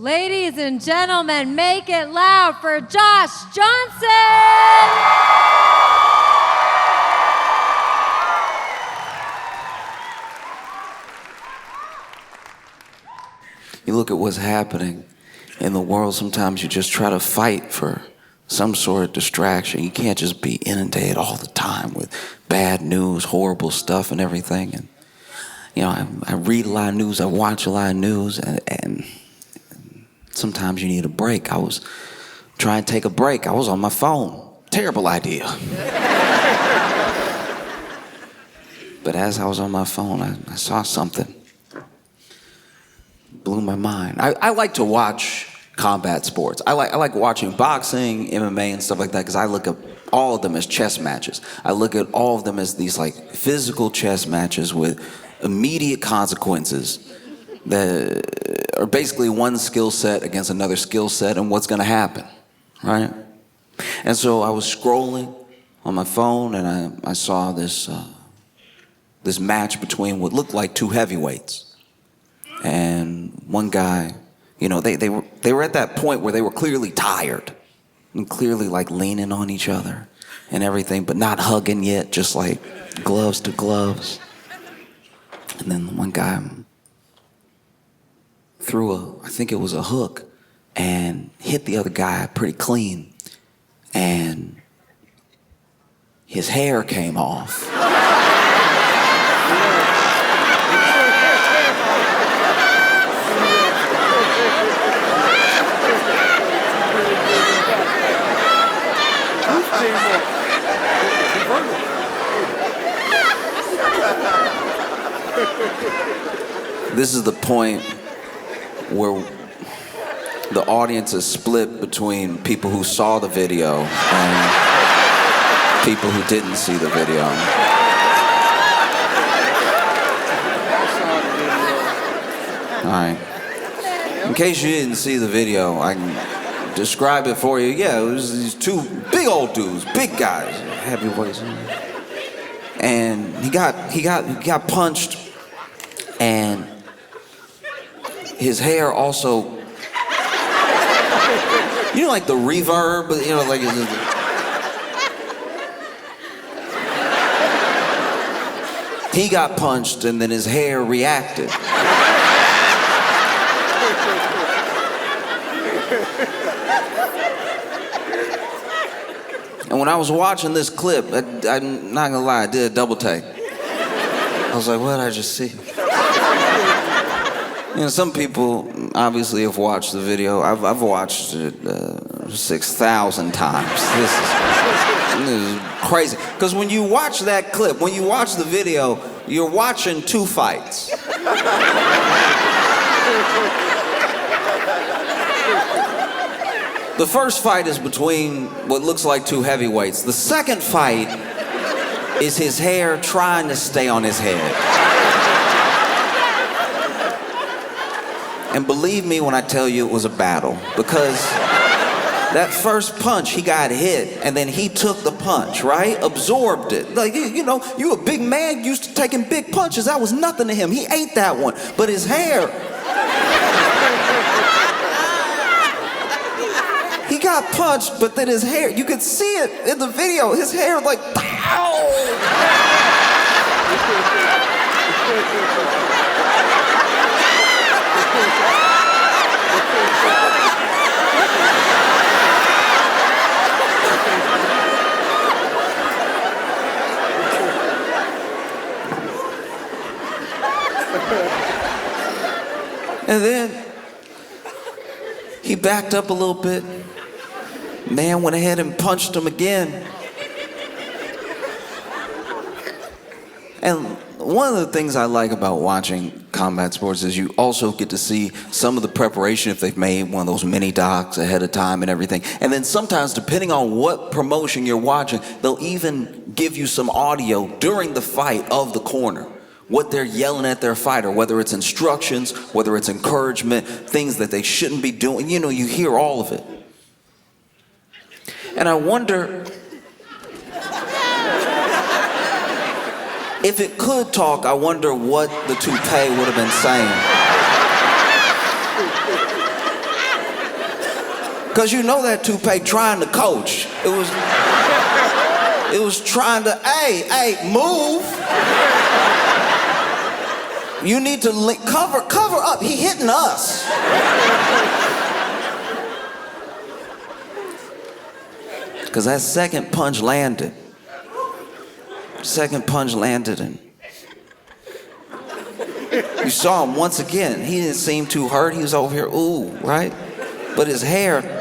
Ladies and gentlemen, make it loud for Josh Johnson! You look at what's happening in the world, sometimes you just try to fight for some sort of distraction. You can't just be inundated all the time with bad news, horrible stuff and everything. And you know, I read a lot of news, I watch a lot of news, and sometimes you need a break. I was trying to take a break. I was on my phone. Terrible idea. But as I was on my phone, I saw something. Blew my mind. I like to watch combat sports. I like watching boxing, MMA, and stuff like that because I look at all of them as chess matches. I look at all of them as these like physical chess matches with immediate consequences that are basically one skill set against another skill set and what's going to happen, right? And so I was scrolling on my phone and I saw this match between what looked like two heavyweights. And one guy, you know, they were at that point where they were clearly tired and clearly like leaning on each other and everything, but not hugging yet, just like gloves to gloves. And then one guy threw I think it was a hook, and hit the other guy pretty clean. And his hair came off. This is the point where the audience is split between people who saw the video and people who didn't see the video. All right. In case you didn't see the video, I can describe it for you. Yeah, it was these two big old dudes, big guys, heavyweights. And he got punched, and his hair also, you know, like the reverb, you know, like he got punched and then his hair reacted. And when I was watching this clip, I'm not gonna lie, I did a double take. I was like, what did I just see? You know, some people obviously have watched the video. I've watched it 6,000 times. This is crazy. Because when you watch that clip, when you watch the video, you're watching two fights. The first fight is between what looks like two heavyweights. The second fight is his hair trying to stay on his head. And believe me when I tell you it was a battle, because that first punch, he got hit, and then he took the punch, right? Absorbed it. Like, you know, you a big man used to taking big punches. That was nothing to him. He ate that one. But his hair, he got punched, but then his hair, you could see it in the video, his hair like, pow! And then he backed up a little bit. Man went ahead and punched him again. And one of the things I like about watching combat sports is you also get to see some of the preparation if they've made one of those mini docs ahead of time and everything. And then sometimes, depending on what promotion you're watching, they'll even give you some audio during the fight of the corner. What they're yelling at their fighter, whether it's instructions, whether it's encouragement, things that they shouldn't be doing. You know, you hear all of it. And I wonder if it could talk, I wonder what the Toupée would have been saying. Because you know that Toupée trying to coach. It was trying to, hey, move. You need to cover up. He hitting us. Because that second punch landed. And you saw him once again. He didn't seem too hurt. He was over here, ooh, right? But his hair.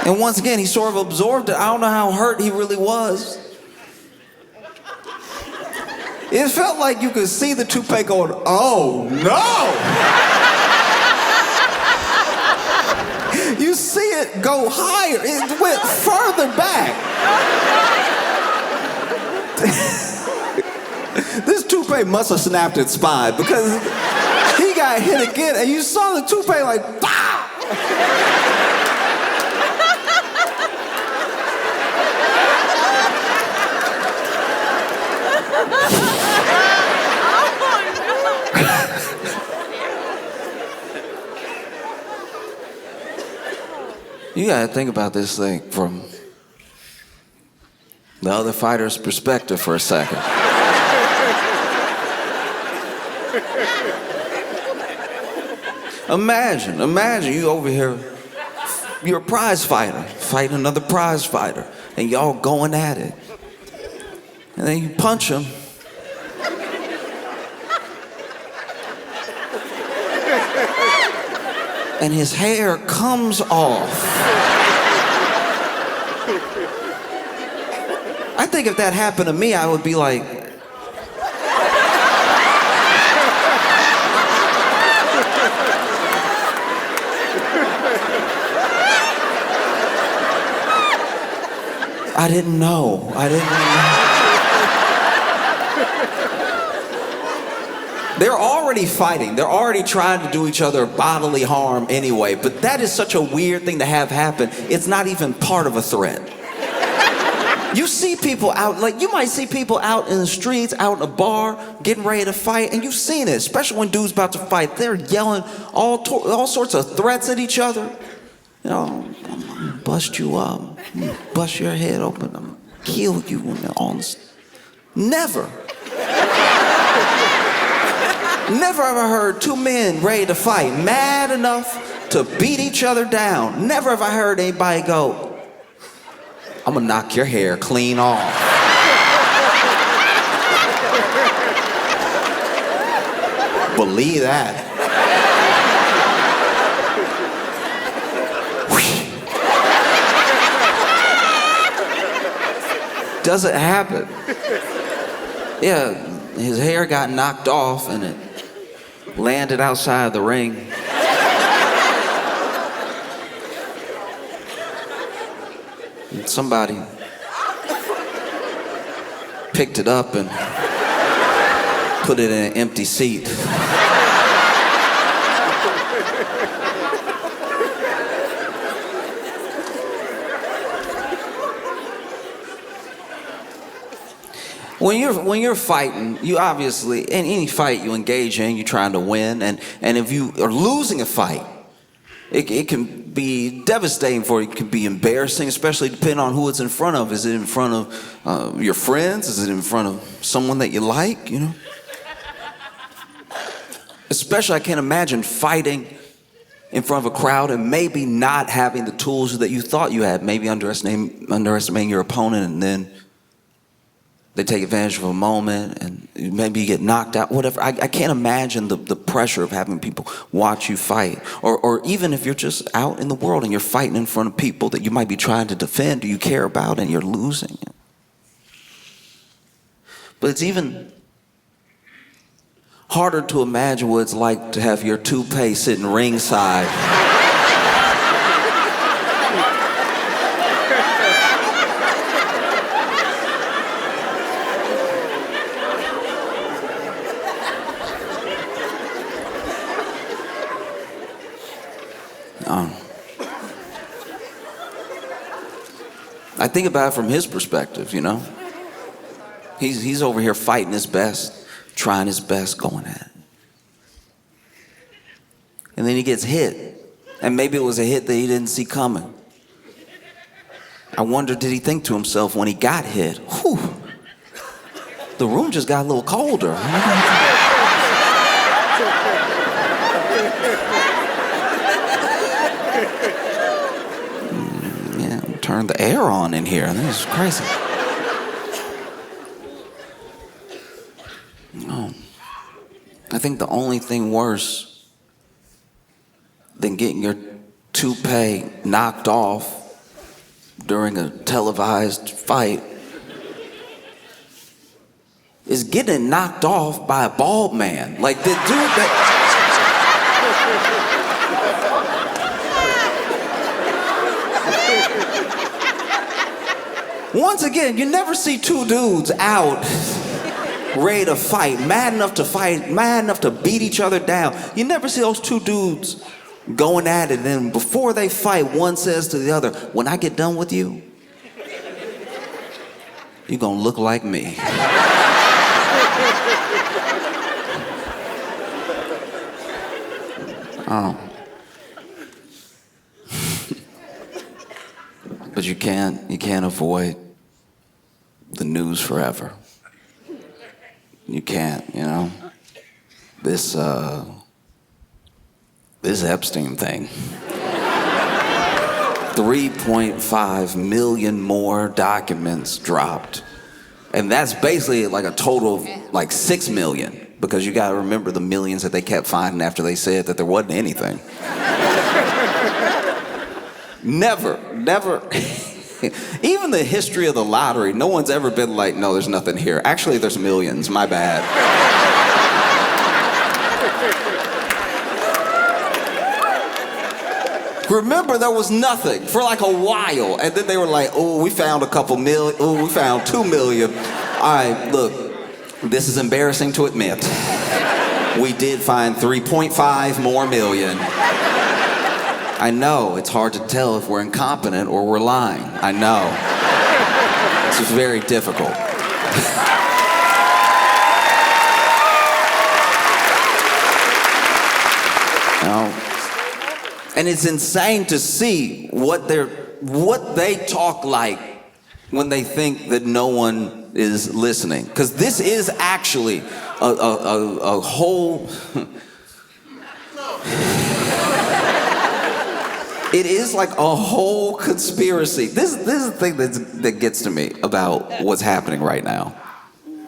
And once again, he sort of absorbed it. I don't know how hurt he really was. It felt like you could see the Toupée going, oh no! You see it go higher. It went further back. This Toupée must have snapped its spine because he got hit again and you saw the Toupée like, pow! You gotta think about this thing from the other fighter's perspective for a second. Imagine you over here, you're a prize fighter, fighting another prize fighter, and y'all going at it. And then you punch him. And his hair comes off. I think if that happened to me, I would be like, I didn't know. They're already fighting. They're already trying to do each other bodily harm anyway. But that is such a weird thing to have happen. It's not even part of a threat. You see people out, like you might see people out in the streets, out in a bar, getting ready to fight, and you've seen it, especially when dudes about to fight. They're yelling all sorts of threats at each other. You know, I'm gonna bust you up, I'm gonna bust your head open, I'm gonna kill you, and all this. Never ever heard two men ready to fight, mad enough to beat each other down. Never have I heard anybody go, I'm gonna knock your hair clean off. Believe that. Doesn't happen. Yeah, his hair got knocked off and it landed outside the ring. And somebody picked it up and put it in an empty seat. When you're fighting, you obviously, in any fight you engage in, you're trying to win. And if you are losing a fight, it can be devastating for you. It can be embarrassing, especially depending on who it's in front of. Is it in front of your friends? Is it in front of someone that you like, you know? Especially, I can't imagine fighting in front of a crowd and maybe not having the tools that you thought you had, maybe underestimating your opponent, and then they take advantage of a moment and maybe you get knocked out, whatever. I can't imagine the pressure of having people watch you fight. Or even if you're just out in the world and you're fighting in front of people that you might be trying to defend or you care about and you're losing. But it's even harder to imagine what it's like to have your Toupée sitting ringside. I think about it from his perspective, you know? He's over here fighting his best, trying his best, going at it. And then he gets hit. And maybe it was a hit that he didn't see coming. I wonder, did he think to himself when he got hit, whew, the room just got a little colder. Yeah, turn the air on in here. This is crazy. No. I think the only thing worse than getting your toupee knocked off during a televised fight is getting it knocked off by a bald man. Like the dude that... Once again, you never see two dudes out ready to fight, mad enough to beat each other down. You never see those two dudes going at it, and then before they fight, one says to the other, when I get done with you, you're gonna look like me. Oh. But you can't avoid the news forever. You can't, you know. This Epstein thing. 3.5 million more documents dropped. And that's basically like a total of like 6 million, because you gotta remember the millions that they kept finding after they said that there wasn't anything. Never. Even the history of the lottery, no one's ever been like, no, there's nothing here. Actually, there's millions, my bad. Remember, there was nothing for like a while, and then they were like, oh, we found a couple million, oh, we found 2 million. All right, look, this is embarrassing to admit. We did find 3.5 more million. I know, it's hard to tell if we're incompetent or we're lying. I know. This is very difficult. And it's insane to see what they talk like when they think that no one is listening. Because this is actually a whole... It is like a whole conspiracy. This is the thing that gets to me about what's happening right now.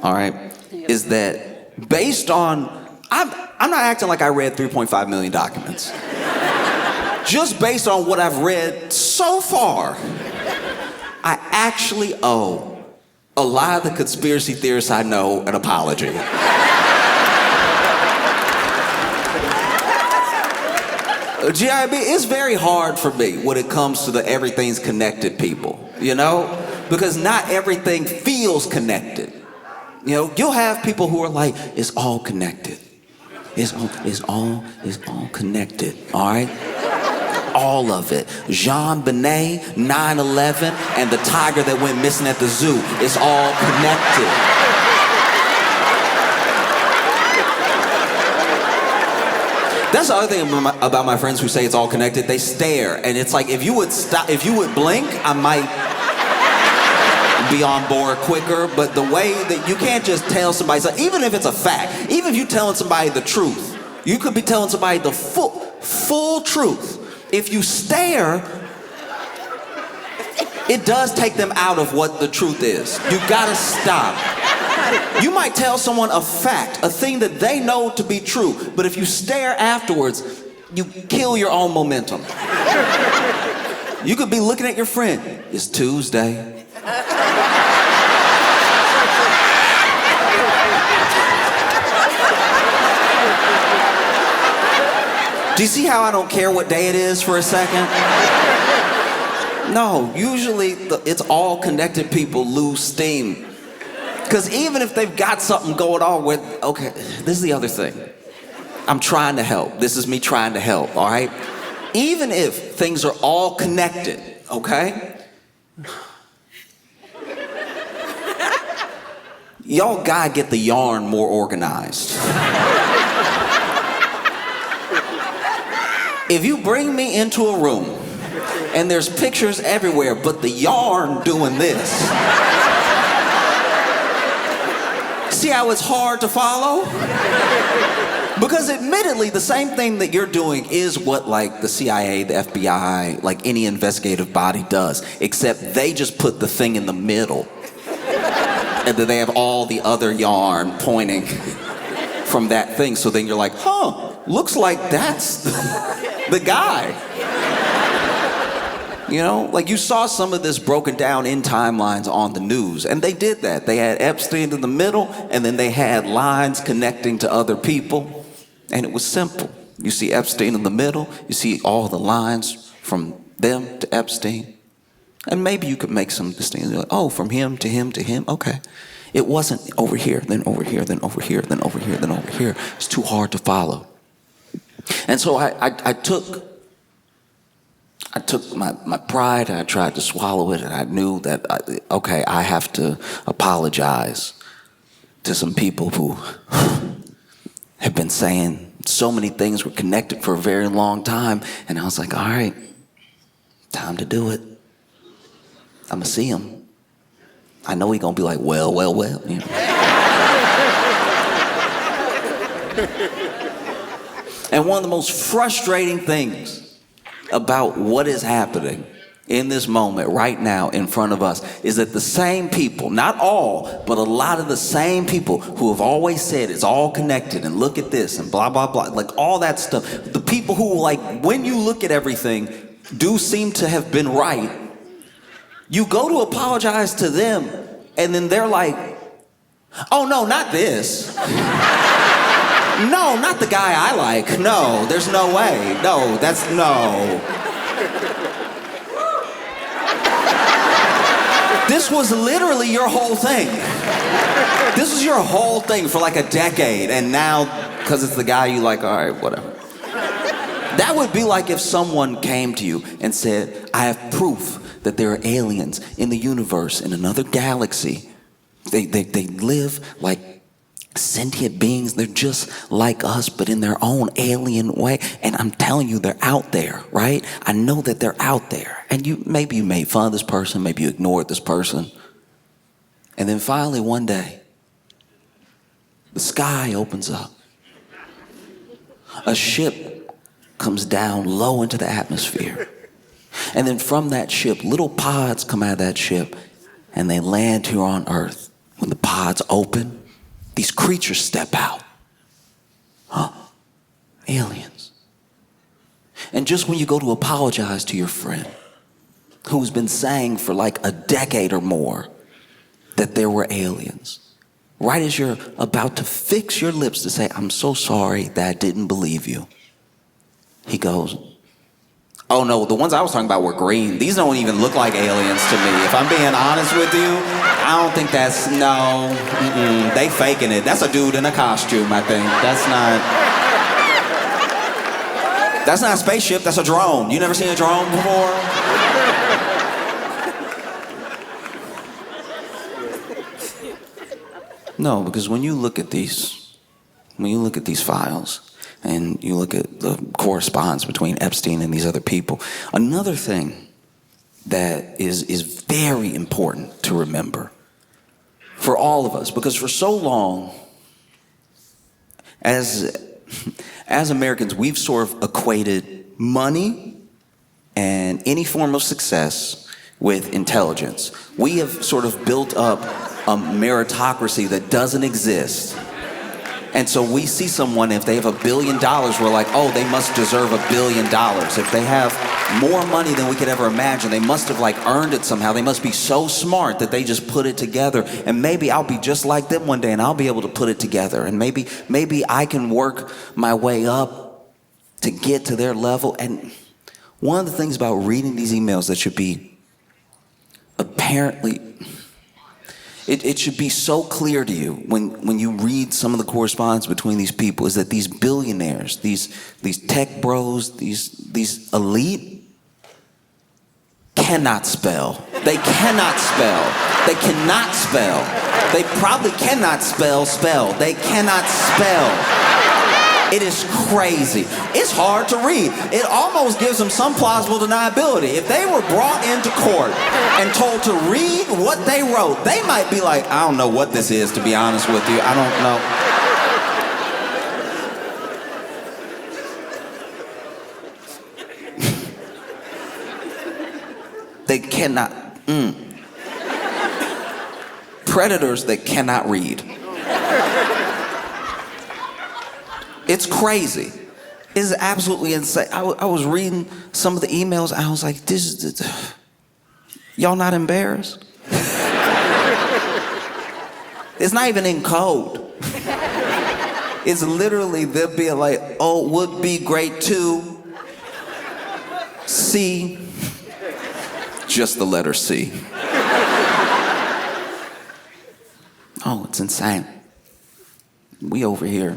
All right? Is that based on... I'm not acting like I read 3.5 million documents. Just based on what I've read so far, I actually owe a lot of the conspiracy theorists I know an apology. GIB, it's very hard for me when it comes to the everything's connected people, you know? Because not everything feels connected. You know, you'll have people who are like, it's all connected. It's all connected, all right? All of it. Jean Benet, 9/11, and the tiger that went missing at the zoo. It's all connected. That's the other thing about my friends who say it's all connected. They stare, and it's like if you would blink, I might be on board quicker. But the way that you can't just tell somebody, even if it's a fact, even if you're telling somebody the truth, you could be telling somebody the full truth. If you stare, it does take them out of what the truth is. You gotta stop. You might tell someone a fact, a thing that they know to be true, but if you stare afterwards, you kill your own momentum. You could be looking at your friend. It's Tuesday. Do you see how I don't care what day it is for a second? No, usually it's all connected people lose steam. Because even if they've got something going on with, okay, this is the other thing. I'm trying to help. This is me trying to help, all right? Even if things are all connected, okay? y'all gotta get the yarn more organized. If you bring me into a room and there's pictures everywhere, but the yarn doing this, see how it's hard to follow? Because admittedly, the same thing that you're doing is what like the CIA, the FBI, like any investigative body does, except they just put the thing in the middle. And then they have all the other yarn pointing from that thing. So then you're like, looks like that's the guy. You know, like you saw some of this broken down in timelines on the news, and they did that. They had Epstein in the middle, and then they had lines connecting to other people, and it was simple. You see Epstein in the middle, you see all the lines from them to Epstein, and maybe you could make some distinctions. Like, oh, from him to him to him, okay. It wasn't over here, then over here, then over here, then over here, then over here. It's too hard to follow. And so I took my pride and I tried to swallow it, and I knew that, I have to apologize to some people who have been saying so many things, were connected for a very long time, and I was like, all right, time to do it. I'm gonna see him. I know he's gonna be like, well, you know. And one of the most frustrating things about what is happening in this moment right now in front of us is that the same people, not all, but a lot of the same people who have always said it's all connected and look at this and blah, blah, blah, like all that stuff, the people who, like, when you look at everything, do seem to have been right, you go to apologize to them and then they're like, oh no, not this. No, not the guy I like. No, there's no way. No, no. This was literally your whole thing. This was your whole thing for like a decade, and now, because it's the guy you like, all right, whatever. That would be like if someone came to you and said, I have proof that there are aliens in the universe, in another galaxy. They live like sentient beings. They're just like us, but in their own alien way. And I'm telling you, they're out there, right? I know that they're out there. And maybe you made fun of this person, maybe you ignored this person. And then finally one day, the sky opens up. A ship comes down low into the atmosphere. And then from that ship, little pods come out of that ship and they land here on Earth. When the pods open, these creatures step out. Aliens. And just when you go to apologize to your friend who's been saying for like a decade or more that there were aliens, right as you're about to fix your lips to say, I'm so sorry that I didn't believe you, he goes, oh no, the ones I was talking about were green. These don't even look like aliens to me. If I'm being honest with you, I don't think that's, no, they faking it. That's a dude in a costume, I think. That's not a spaceship, that's a drone. You never seen a drone before? No, because when you look at these files, and you look at the correspondence between Epstein and these other people, another thing that is very important to remember for all of us, because for so long, as Americans, we've sort of equated money and any form of success with intelligence. We have sort of built up a meritocracy that doesn't exist. And so we see someone, if they have $1 billion, we're like, oh, they must deserve $1 billion. If they have more money than we could ever imagine, they must have like earned it somehow. They must be so smart that they just put it together. And maybe I'll be just like them one day and I'll be able to put it together. And maybe I can work my way up to get to their level. And one of the things about reading these emails that should be apparently, it should be so clear to you when you read some of the correspondence between these people is that these billionaires, these tech bros, these elite cannot spell. They cannot spell. They cannot spell. They probably cannot spell. They cannot spell. It is crazy. It's hard to read. It almost gives them some plausible deniability. If they were brought into court and told to read what they wrote, they might be like, I don't know what this is, to be honest with you. I don't know. They cannot. Predators that cannot read. It's crazy. It's absolutely insane. I was reading some of the emails. I was like, y'all not embarrassed? It's not even in code. It's literally them being like, oh, would be great too. C. Just the letter C. Oh, it's insane. We over here.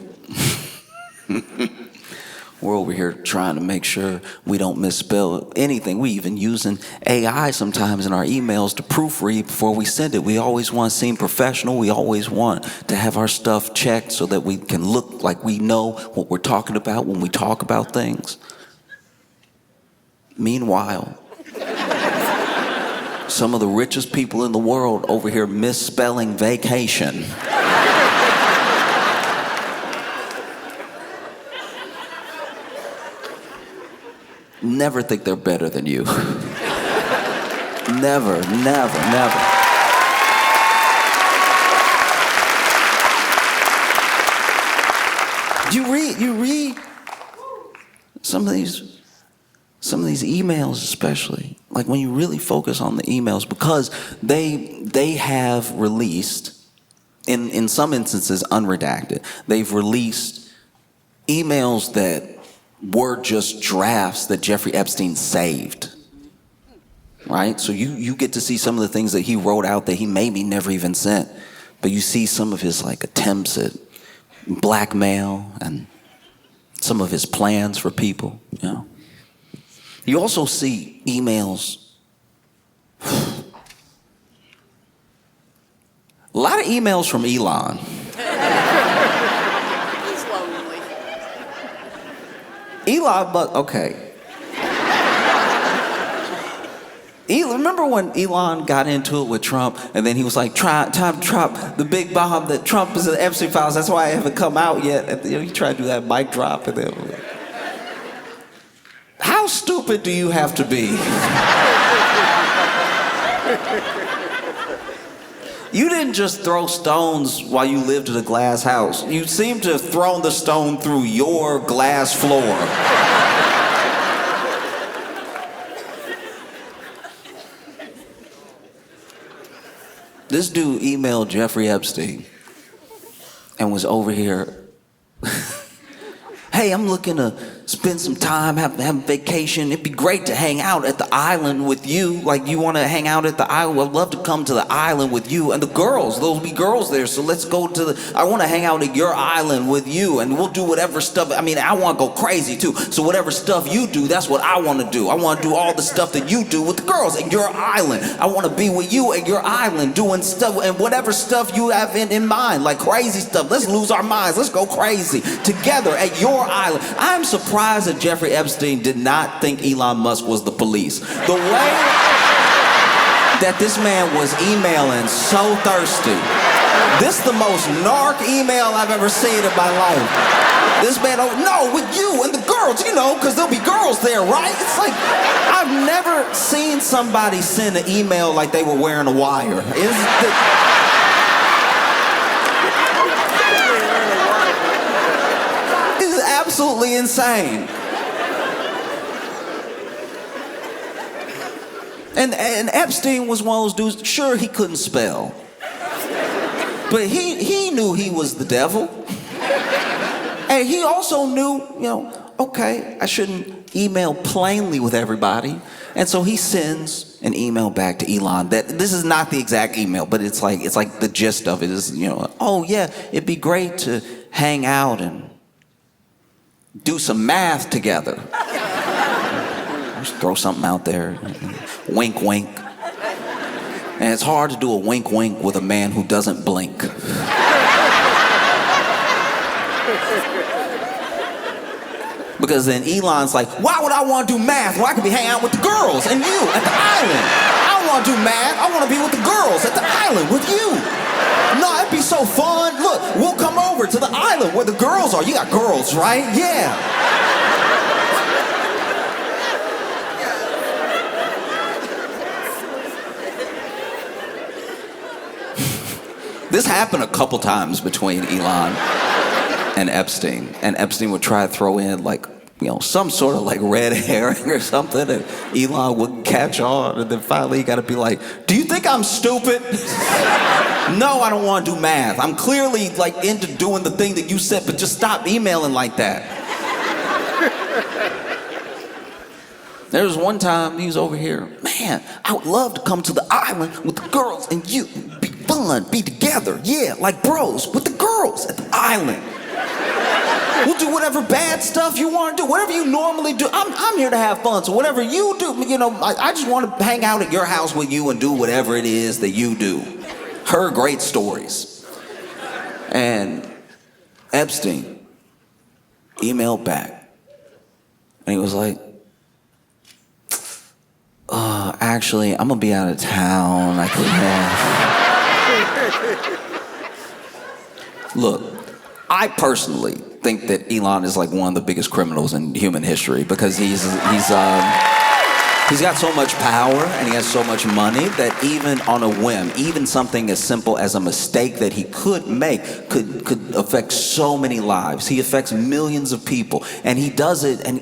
We're over here trying to make sure we don't misspell anything. We even using AI sometimes in our emails to proofread before we send it. We always want to seem professional. We always want to have our stuff checked so that we can look like we know what we're talking about when we talk about things. Meanwhile, some of the richest people in the world over here misspelling vacation. Never think they're better than you. Never. You read some of these emails, especially, like when you really focus on the emails, because they have released, in some instances unredacted, they've released emails that were just drafts that Jeffrey Epstein saved, right? So you get to see some of the things that he wrote out that he maybe never even sent, but you see some of his like attempts at blackmail and some of his plans for people, you know. You also see emails, a lot of emails from Elon. Elon, but okay. Remember when Elon got into it with Trump, and then he was like, time to drop the big bomb that Trump is in the Epstein files. That's why I haven't come out yet. He tried to do that mic drop, and then, how stupid do you have to be? You didn't just throw stones while you lived in a glass house. You seem to have thrown the stone through your glass floor. This dude emailed Jeffrey Epstein and was over here. Hey, I'm looking to spend some time, have a vacation. It'd be great to hang out at the island with you. Like, you want to hang out at the island? I'd love to come to the island with you. And the girls, there'll be girls there. So let's go I want to hang out at your island with you. And we'll do whatever stuff. I mean, I want to go crazy too. So whatever stuff you do, that's what I want to do. I want to do all the stuff that you do with the girls at your island. I want to be with you at your island doing stuff and whatever stuff you have in mind, like crazy stuff. Let's lose our minds. Let's go crazy together at your island. I'm surprised that Jeffrey Epstein did not think Elon Musk was the police. The way that this man was emailing so thirsty. This is the most narc email I've ever seen in my life. This man, oh no, with you and the girls, you know, because there'll be girls there, right? It's like, I've never seen somebody send an email like they were wearing a wire. Absolutely insane. And Epstein was one of those dudes, sure, he couldn't spell. But he knew he was the devil. And he also knew, you know, okay, I shouldn't email plainly with everybody. And so he sends an email back to Elon that this is not the exact email, but it's like the gist of it is, you know, oh yeah, it'd be great to hang out and do some math together. Just throw something out there. Wink, wink. And it's hard to do a wink wink with a man who doesn't blink. Because then Elon's like, why would I want to do math when I could be hanging out with the girls and you at the island? I don't want to do math. I want to be with the girls at the island with you. No, it'd be so fun. Look, we'll come over to the island where the girls are. You got girls, right? Yeah. This happened a couple times between Elon and Epstein. And Epstein would try to throw in some sort of red herring or something, and Elon wouldn't catch on. And then finally he got to be like, do you think I'm stupid? No, I don't want to do math. I'm clearly into doing the thing that you said, but just stop emailing like that. There was one time he was over here, man, I would love to come to the island with the girls and you. Be fun, be together, yeah, like bros with the girls at the island. We'll do whatever bad stuff you want to do, whatever you normally do. I'm here to have fun, so whatever you do, I just want to hang out at your house with you and do whatever it is that you do. Her great stories. And Epstein emailed back, and he was like, actually, I'm gonna be out of town. I can't. Look, I personally think that Elon is one of the biggest criminals in human history because he's got so much power and he has so much money that even on a whim, even something as simple as a mistake that he could make could affect so many lives. He affects millions of people, and he does it, and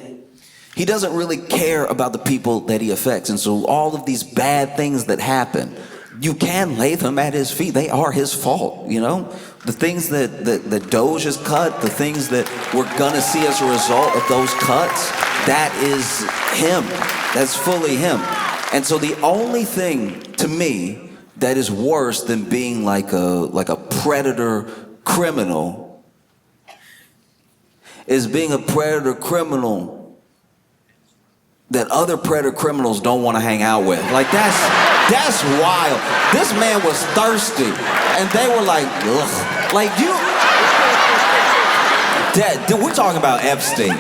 he doesn't really care about the people that he affects. And so all of these bad things that happen, you can lay them at his feet. They are his fault, The things that Doge has cut, the things that we're gonna see as a result of those cuts, that is him. That's fully him. And so the only thing to me that is worse than being like a predator criminal is being a predator criminal that other predator criminals don't want to hang out with. That's wild. This man was thirsty, and they were like, ugh. We're talking about Epstein.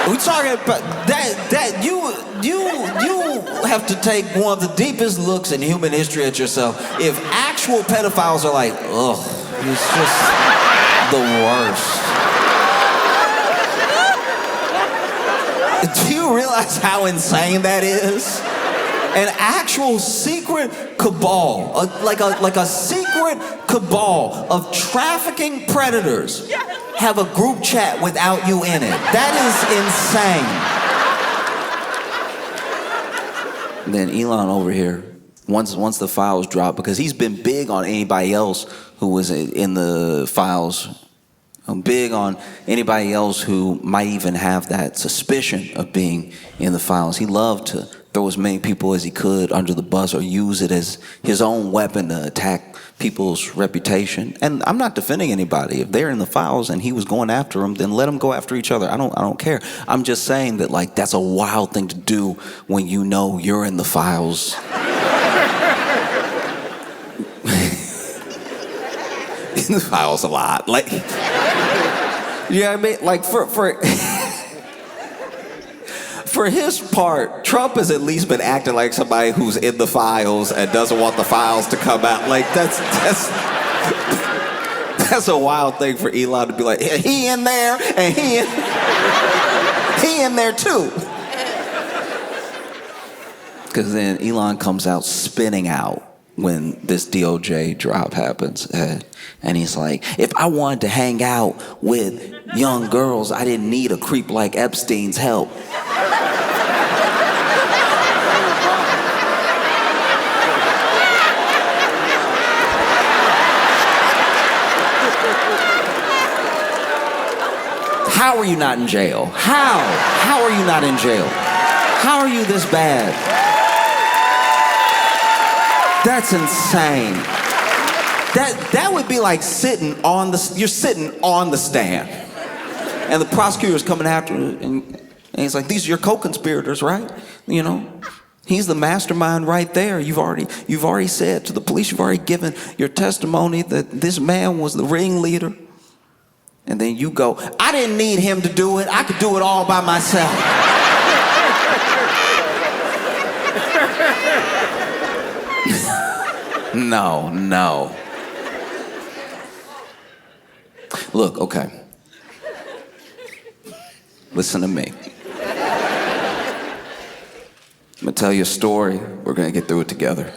We're talking about that you have to take one of the deepest looks in human history at yourself. If actual pedophiles are like, ugh, it's just the worst. Do you realize how insane that is? An actual secret cabal, like a secret cabal of trafficking predators have a group chat without you in it. That is insane. And then Elon over here, once the files dropped, because he's been big on anybody else who was in the files. I'm big on anybody else who might even have that suspicion of being in the files. He loved to throw as many people as he could under the bus or use it as his own weapon to attack people's reputation. And I'm not defending anybody. If they're in the files and he was going after them, then let them go after each other. I don't care. I'm just saying that that's a wild thing to do when you know you're in the files. In the files a lot. You know what I mean? For his part, Trump has at least been acting like somebody who's in the files and doesn't want the files to come out. That's a wild thing for Elon to be like, he in there and he in there too. Because then Elon comes out spinning out when this DOJ drop happens. And he's like, if I wanted to hang out with young girls, I didn't need a creep like Epstein's help. How are you not in jail? How? How are you not in jail? How are you this bad? That's insane. That would be like you're sitting on the stand. And the prosecutor's coming after you, and he's like, these are your co-conspirators, right? He's the mastermind right there. You've already said to the police, you've already given your testimony that this man was the ringleader. And then you go, I didn't need him to do it. I could do it all by myself. No. Look, okay. Listen to me. I'm gonna tell you a story. We're gonna get through it together.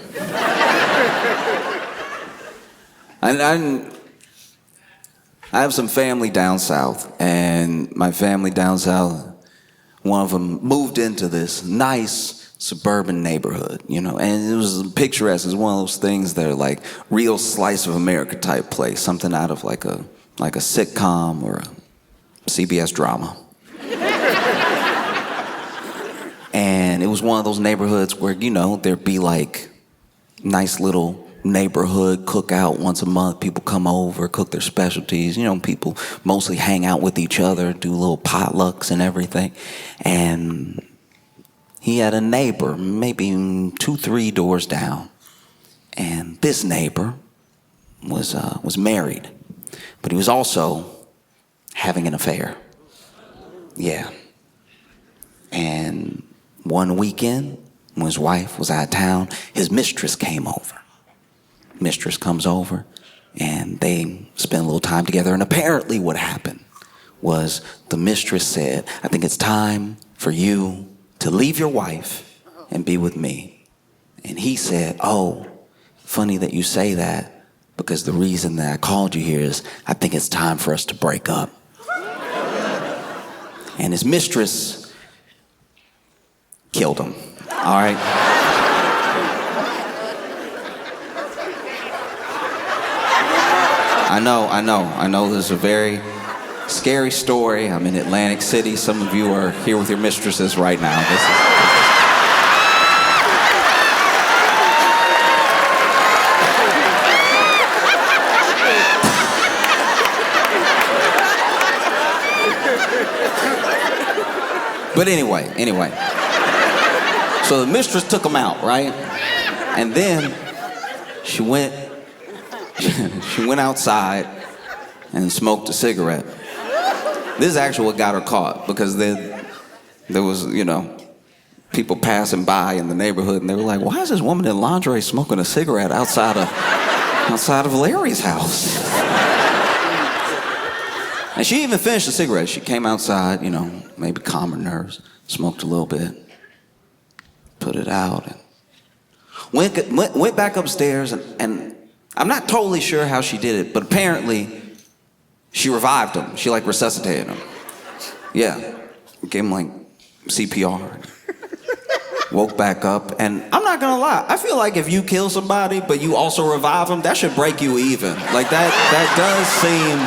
I have some family down south, and my family down south, one of them moved into this nice suburban neighborhood, and it was picturesque. It's one of those things that are like real slice of America type place, something out of like a sitcom or a CBS drama. And it was one of those neighborhoods where, there'd be like nice little neighborhood cookout once a month. People come over, cook their specialties. People mostly hang out with each other, do little potlucks and everything. And he had a neighbor, maybe 2-3 doors down. And this neighbor was married, but he was also having an affair. Yeah. And one weekend, when his wife was out of town, his mistress came over. Mistress comes over, and they spend a little time together. And apparently what happened was the mistress said, I think it's time for you to leave your wife and be with me. And he said, oh, funny that you say that, because the reason that I called you here is I think it's time for us to break up. And his mistress killed him, all right? I know this is a very scary story. I'm in Atlantic City. Some of you are here with your mistresses right now. But anyway. So the mistress took him out, right? And then she went outside and smoked a cigarette. This is actually what got her caught, because there was, people passing by in the neighborhood, and they were like, why is this woman in lingerie smoking a cigarette outside of Larry's house? And she even finished the cigarette. She came outside, maybe calm her nerves, smoked a little bit, put it out, and went back upstairs, and I'm not totally sure how she did it, but apparently she revived him. She resuscitated him. Yeah, gave him CPR. Woke back up, and I'm not gonna lie, I feel like if you kill somebody but you also revive them, that should break you even. That does seem,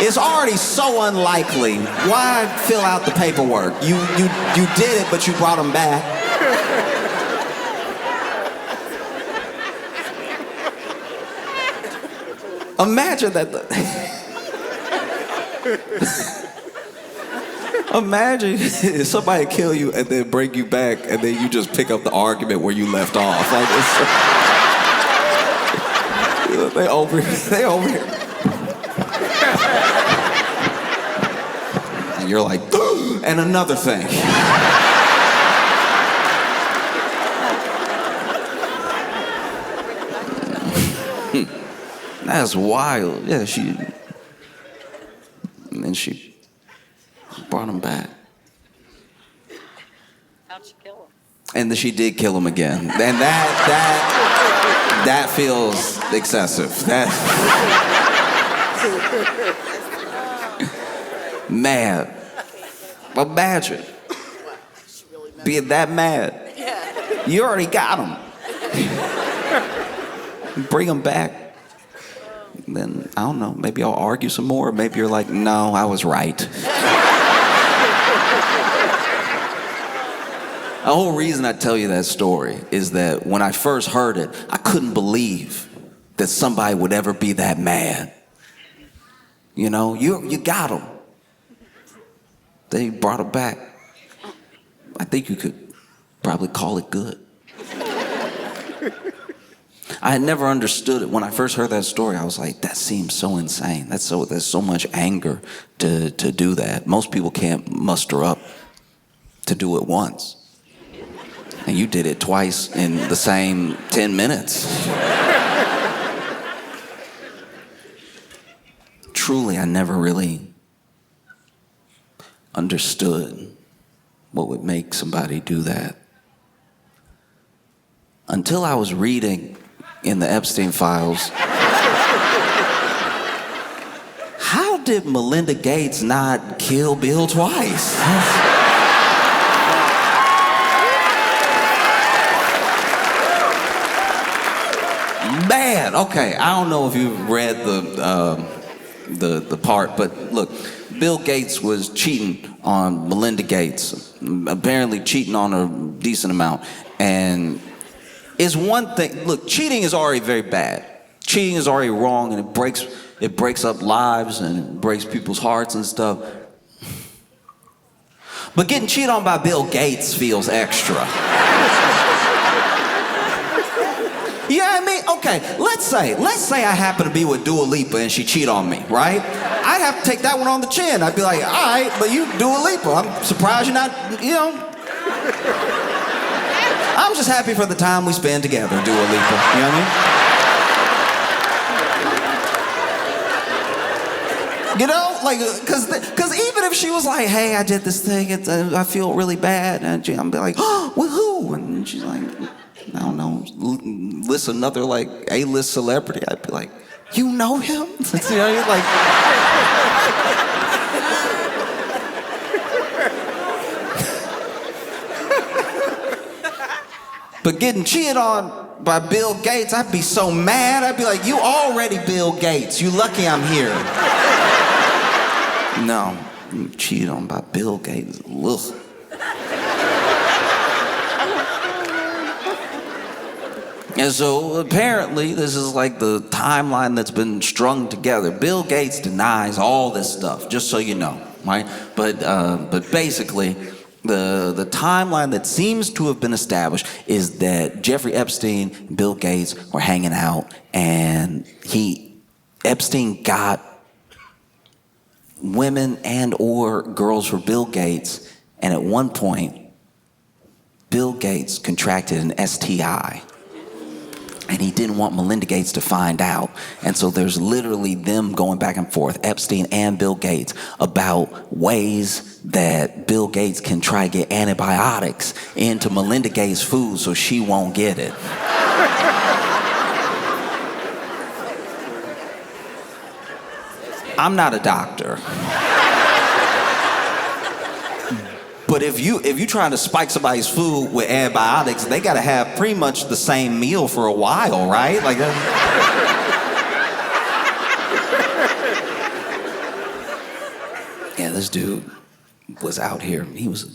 it's already so unlikely. Why fill out the paperwork? You did it, but you brought him back. Imagine that. Imagine if somebody kill you and then bring you back, and then you just pick up the argument where you left off. They over here. And you're like, and another thing. That's wild. Yeah, and then she brought him back. How'd she kill him? And then she did kill him again. And that feels excessive. Mad. Imagine being that mad. You already got him. Bring him back. Then, I don't know, maybe I'll argue some more. Maybe you're like, no, I was right. The whole reason I tell you that story is that when I first heard it, I couldn't believe that somebody would ever be that mad. You got him. They brought him back. I think you could probably call it good. I had never understood it. When I first heard that story, I was like, that seems so insane. There's so much anger to do that. Most people can't muster up to do it once. And you did it twice in the same 10 minutes. Truly, I never really understood what would make somebody do that. Until I was reading in the Epstein files, how did Melinda Gates not kill Bill twice? Man, okay, I don't know if you've read the part, but look, Bill Gates was cheating on Melinda Gates, apparently cheating on her a decent amount, and is one thing. Look, cheating is already very bad. Cheating is already wrong, and it breaks up lives and it breaks people's hearts and stuff. But getting cheated on by Bill Gates feels extra. You know what I mean? Okay, let's say I happen to be with Dua Lipa and she cheat on me, right? I'd have to take that one on the chin. I'd be like, all right, but you Dua Lipa. I'm surprised you're not, I'm just happy for the time we spend together, Dua Lipa. You know what I mean? You know, like, cause even if she was like, hey, I did this thing, I feel really bad, and I'm be like, oh, with who? And she's like, I don't know, list another like A-list celebrity. I'd be like, you know him? You know, like. But getting cheated on by Bill Gates, I'd be so mad. I'd be like, you already Bill Gates. You lucky I'm here. No, I'm cheated on by Bill Gates. Ugh. And so apparently this is like the timeline that's been strung together. Bill Gates denies all this stuff, just so you know, right? But basically, the timeline that seems to have been established is that Jeffrey Epstein and Bill Gates were hanging out, and Epstein got women and or girls for Bill Gates, and at one point, Bill Gates contracted an STI. And he didn't want Melinda Gates to find out. And so there's literally them going back and forth, Epstein and Bill Gates, about ways that Bill Gates can try to get antibiotics into Melinda Gates' food so she won't get it. I'm not a doctor. But if you trying to spike somebody's food with antibiotics, they gotta have pretty much the same meal for a while, right? Like that. Yeah, this dude was out here. He was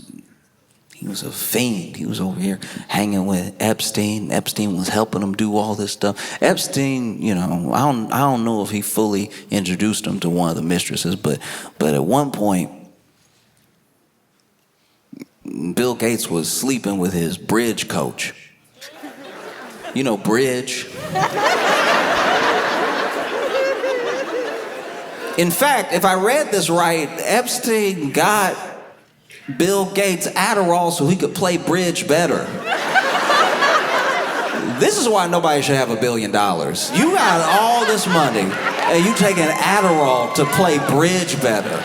a fiend. He was over here hanging with Epstein. Epstein was helping him do all this stuff. Epstein, I don't know if he fully introduced him to one of the mistresses, but at one point, Bill Gates was sleeping with his bridge coach. You know, bridge. In fact, if I read this right, Epstein got Bill Gates Adderall so he could play bridge better. This is why nobody should have $1 billion. You got all this money and you taking Adderall to play bridge better.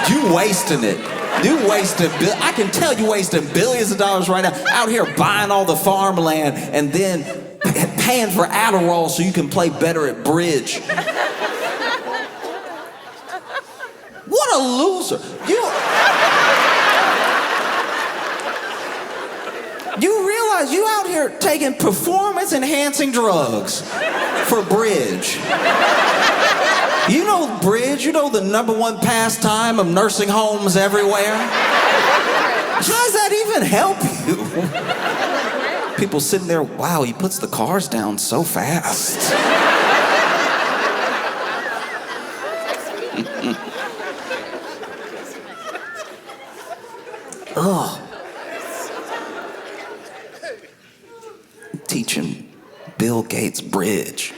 You wasting it. I can tell you wasting billions of dollars right now out here buying all the farmland and then paying for Adderall so you can play better at bridge. What a loser. You realize you out here taking performance enhancing drugs for bridge. You know bridge, the #1 pastime of nursing homes everywhere. How does that even help you? People sitting there, wow, he puts the cars down so fast. Ugh. reaching Bill Gates' bridge.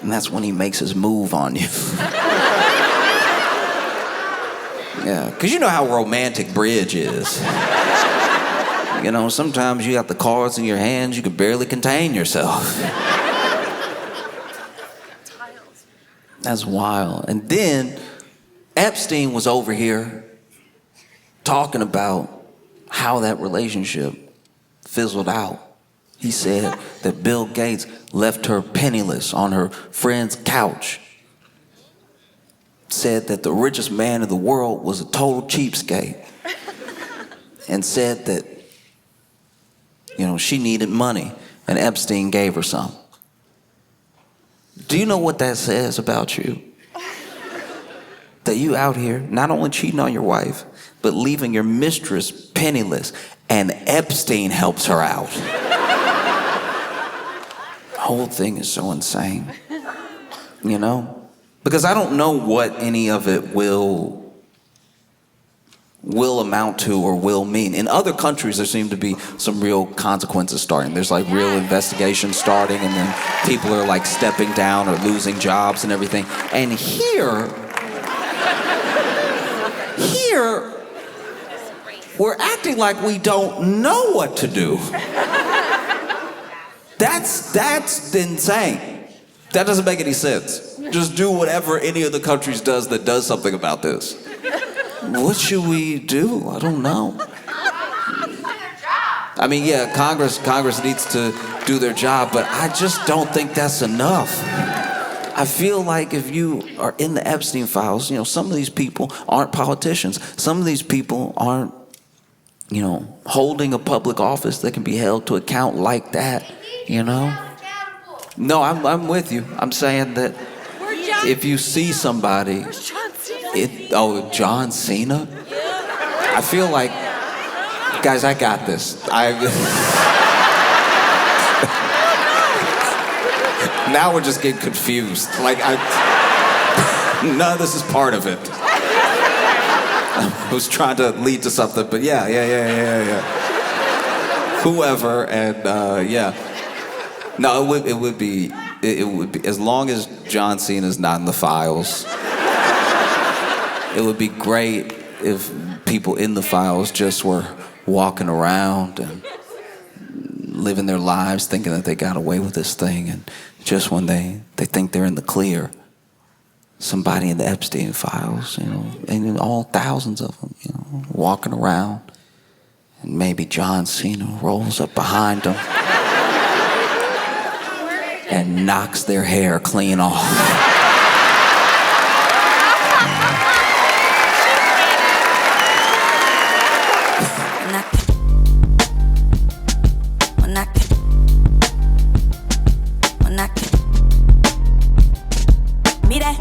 And that's when he makes his move on you. Yeah, because you know how romantic bridge is. You know, sometimes you got the cards in your hands, you can barely contain yourself. That's wild. And then Epstein was over here talking about how that relationship fizzled out. He said that Bill Gates left her penniless on her friend's couch. Said that the richest man in the world was a total cheapskate. And said that, you know, she needed money and Epstein gave her some. Do you know what that says about you? That you out here not only cheating on your wife, but leaving your mistress penniless, and Epstein helps her out. The whole thing is so insane, you know? Because I don't know what any of it will amount to or will mean. In other countries, there seem to be some real consequences starting. There's like real investigations starting, and then people are like stepping down or losing jobs and everything. And here, we're acting like we don't know what to do. That's insane. That doesn't make any sense. Just do whatever any of the countries does that does something about this. What should we do? I don't know. I mean, yeah, Congress needs to do their job, but I just don't think that's enough. I feel like if you are in the Epstein files, you know, some of these people aren't politicians. Some of these people aren't, you know, holding a public office that can be held to account like that, you know? No, I'm with you. I'm saying that if you see somebody, John Cena? I feel like, guys, I got this. Now we're just getting confused. Like, none of this is part of it. I was trying to lead to something, but yeah. Whoever, and yeah. No, it would be, as long as John Cena's not in the files, it would be great if people in the files just were walking around and living their lives thinking that they got away with this thing, and just when they think they're in the clear, somebody in the Epstein files, you know, and all thousands of them, you know, walking around, and maybe John Cena rolls up behind them and knocks their hair clean off. Mira,